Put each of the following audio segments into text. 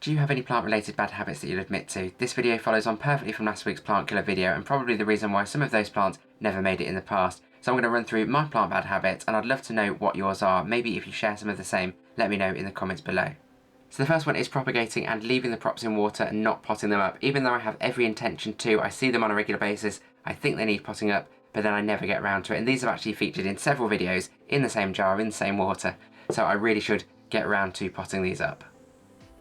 Do you have any plant related bad habits that you'll admit to? This video follows on perfectly from last week's plant killer video and probably the reason why some of those plants never made it in the past. So I'm going to run through my plant bad habits and I'd love to know what yours are. Maybe if you share some of the same, let me know in the comments below. So the first one is propagating and leaving the props in water and not potting them up. Even though I have every intention to, I see them on a regular basis, I think they need potting up, but then I never get around to it. And these have actually featured in several videos in the same jar, in the same water. So I really should get around to potting these up.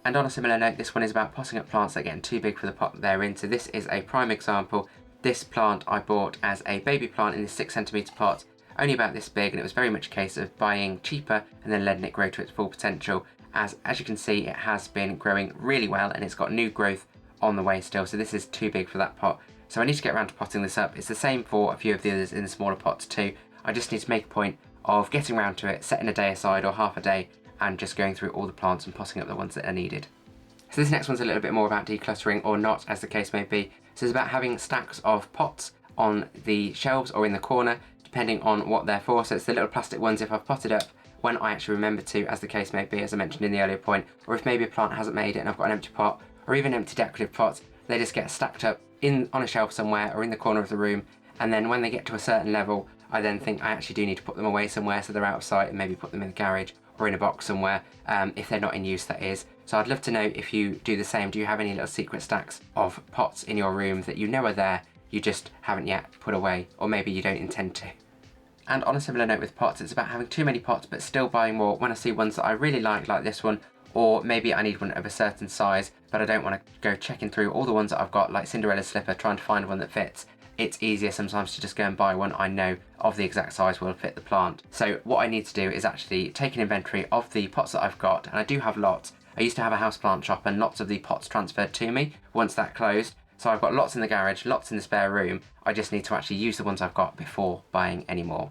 And on a similar note, this one is about potting up plants that are getting too big for the pot that they're in. So this is a prime example. This plant I bought as a baby plant in this 6cm pot, only about this big, and it was very much a case of buying cheaper and then letting it grow to its full potential. As you can see, it has been growing really well and it's got new growth on the way still. So this is too big for that pot. So I need to get around to potting this up. It's the same for a few of the others in the smaller pots too. I just need to make a point of getting around to it, setting a day aside or half a day, and just going through all the plants and potting up the ones that are needed. So this next one's a little bit more about decluttering, or not, as the case may be. So it's about having stacks of pots on the shelves or in the corner, depending on what they're for. So it's the little plastic ones if I've potted up when I actually remember to, as the case may be, as I mentioned in the earlier point, or if maybe a plant hasn't made it and I've got an empty pot, or even empty decorative pots, they just get stacked up on a shelf somewhere or in the corner of the room, and then when they get to a certain level, I then think I actually do need to put them away somewhere so they're out of sight, and maybe put them in the garage or in a box somewhere, if they're not in use, that is. So I'd love to know if you do the same. Do you have any little secret stacks of pots in your room that you know are there, you just haven't yet put away, or maybe you don't intend to? And on a similar note with pots, it's about having too many pots but still buying more when I see ones that I really like this one, or maybe I need one of a certain size, but I don't want to go checking through all the ones that I've got, like Cinderella's slipper, trying to find one that fits. It's easier sometimes to just go and buy one I know of the exact size will fit the plant. So what I need to do is actually take an inventory of the pots that I've got, and I do have lots. I used to have a houseplant shop and lots of the pots transferred to me once that closed. So I've got lots in the garage, lots in the spare room. I just need to actually use the ones I've got before buying any more.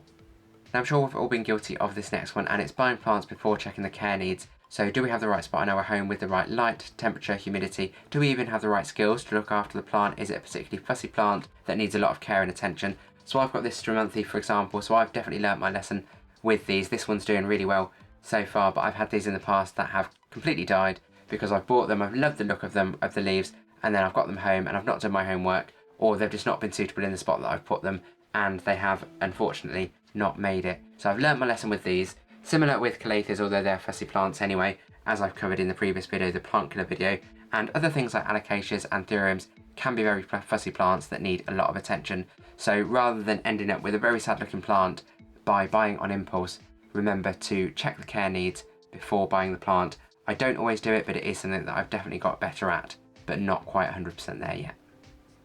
Now I'm sure we've all been guilty of this next one, and it's buying plants before checking the care needs. So do we have the right spot in our home with the right light, temperature, humidity? Do we even have the right skills to look after the plant? Is it a particularly fussy plant that needs a lot of care and attention? So I've got this Detrimental, for example, so I've definitely learnt my lesson with these. This one's doing really well so far, but I've had these in the past that have completely died because I've bought them, I've loved the look of them, of the leaves, and then I've got them home and I've not done my homework, or they've just not been suitable in the spot that I've put them, and they have unfortunately not made it. So I've learnt my lesson with these. Similar with calatheas, although they're fussy plants anyway, as I've covered in the previous video, the plant killer video, and other things like alocasias and theriums can be very fussy plants that need a lot of attention. So rather than ending up with a very sad looking plant by buying on impulse, remember to check the care needs before buying the plant. I don't always do it, but it is something that I've definitely got better at, but not quite 100% there yet.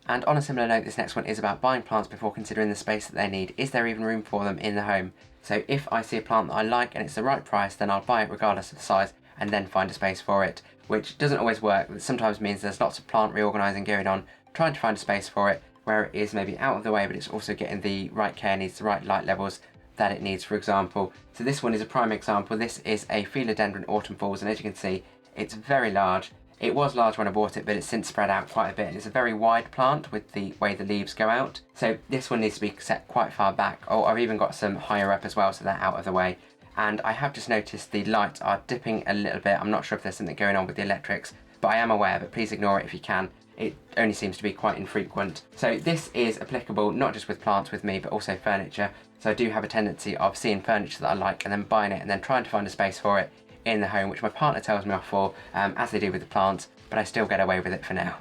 And on a similar note, this next one is about buying plants before considering the space that they need. Is there even room for them in the home? So if I see a plant that I like and it's the right price, then I'll buy it regardless of the size and then find a space for it, which doesn't always work. It sometimes means there's lots of plant reorganising going on, trying to find a space for it where it is maybe out of the way, but it's also getting the right care needs, the right light levels that it needs, for example. So this one is a prime example. This is a philodendron autumn falls, and as you can see, it's very large. It was large when I bought it, but it's since spread out quite a bit. It's a very wide plant with the way the leaves go out. So this one needs to be set quite far back. Oh, I've even got some higher up as well, so they're out of the way. And I have just noticed the lights are dipping a little bit. I'm not sure if there's something going on with the electrics, but I am aware, but please ignore it if you can. It only seems to be quite infrequent. So this is applicable not just with plants with me, but also furniture. So I do have a tendency of seeing furniture that I like and then buying it and then trying to find a space for it in the home, which my partner tells me off for, as they do with the plants, but I still get away with it for now.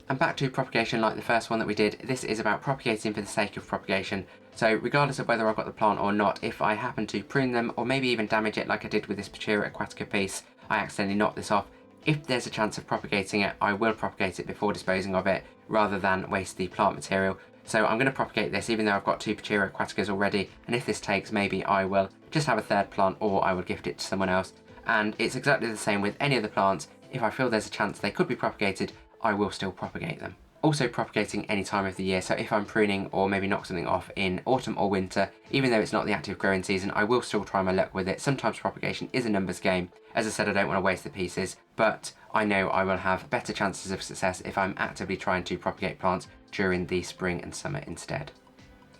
And back to propagation like the first one that we did, this is about propagating for the sake of propagation. So regardless of whether I've got the plant or not, if I happen to prune them or maybe even damage it like I did with this Pachira aquatica piece, I accidentally knocked this off. If there's a chance of propagating it, I will propagate it before disposing of it, rather than waste the plant material. So I'm going to propagate this even though I've got 2 Pachira aquaticas already, and if this takes, maybe I will just have a third plant or I will gift it to someone else. And it's exactly the same with any of the plants. If I feel there's a chance they could be propagated, I will still propagate them. Also propagating any time of the year, so if I'm pruning or maybe knock something off in autumn or winter, even though it's not the active growing season, I will still try my luck with it. Sometimes propagation is a numbers game. As I said, I don't want to waste the pieces, but I know I will have better chances of success if I'm actively trying to propagate plants during the spring and summer instead.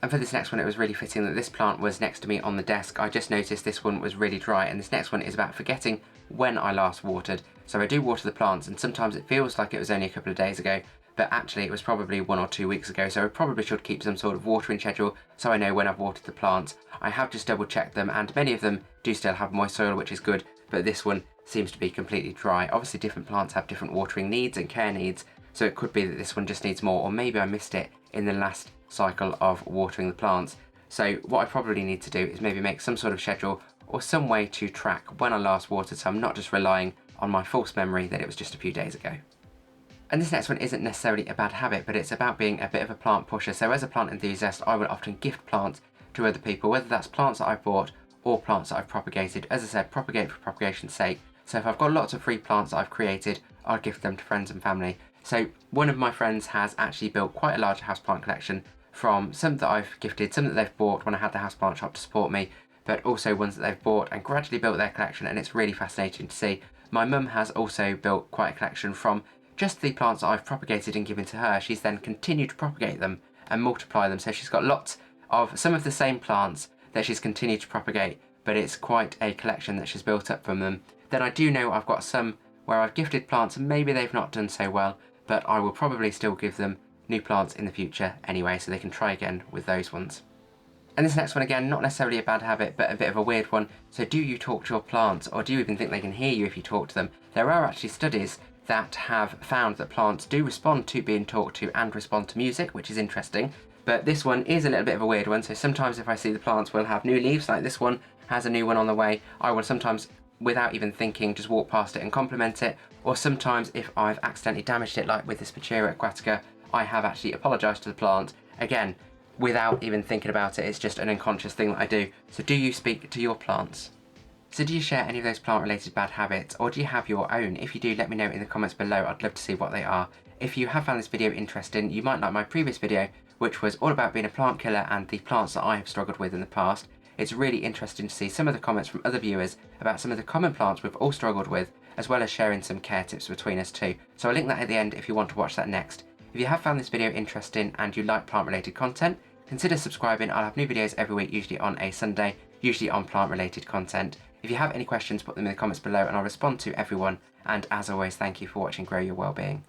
And for this next one, it was really fitting that this plant was next to me on the desk. I just noticed this one was really dry, and this next one is about forgetting when I last watered. So I do water the plants, and sometimes it feels like it was only a couple of days ago, but actually it was probably 1 or 2 weeks ago, so I probably should keep some sort of watering schedule so I know when I've watered the plants. I have just double checked them, and many of them do still have moist soil, which is good, but this one seems to be completely dry. Obviously different plants have different watering needs and care needs, so it could be that this one just needs more, or maybe I missed it in the last cycle of watering the plants. So what I probably need to do is maybe make some sort of schedule or some way to track when I last watered, so I'm not just relying on my false memory that it was just a few days ago. And this next one isn't necessarily a bad habit, but it's about being a bit of a plant pusher. So as a plant enthusiast, I will often gift plants to other people, whether that's plants that I've bought or plants that I've propagated. As I said, propagate for propagation's sake. So if I've got lots of free plants that I've created, I'll gift them to friends and family. So one of my friends has actually built quite a large houseplant collection from some that I've gifted, some that they've bought when I had the houseplant shop to support me, but also ones that they've bought and gradually built their collection, and it's really fascinating to see. My mum has also built quite a collection from just the plants that I've propagated and given to her. She's then continued to propagate them and multiply them, so she's got lots of some of the same plants that she's continued to propagate, but it's quite a collection that she's built up from them. Then I do know I've got some where I've gifted plants and maybe they've not done so well, but I will probably still give them new plants in the future anyway, so they can try again with those ones. And this next one, again, not necessarily a bad habit, but a bit of a weird one. So do you talk to your plants, or do you even think they can hear you if you talk to them? There are actually studies that have found that plants do respond to being talked to and respond to music, which is interesting. But this one is a little bit of a weird one. So sometimes if I see the plants will have new leaves, like this one has a new one on the way, I will sometimes, without even thinking, just walk past it and compliment it. Or sometimes if I've accidentally damaged it, like with this Spatula aquatica, I have actually apologised to the plant. Again, without even thinking about it, it's just an unconscious thing that I do. So do you speak to your plants? So do you share any of those plant-related bad habits, or do you have your own? If you do, let me know in the comments below. I'd love to see what they are. If you have found this video interesting, you might like my previous video, which was all about being a plant killer and the plants that I have struggled with in the past. It's really interesting to see some of the comments from other viewers about some of the common plants we've all struggled with, as well as sharing some care tips between us too. So I'll link that at the end if you want to watch that next. If you have found this video interesting and you like plant-related content, consider subscribing. I'll have new videos every week, usually on a Sunday, usually on plant-related content. If you have any questions, put them in the comments below and I'll respond to everyone. And as always, thank you for watching Grow Your Wellbeing.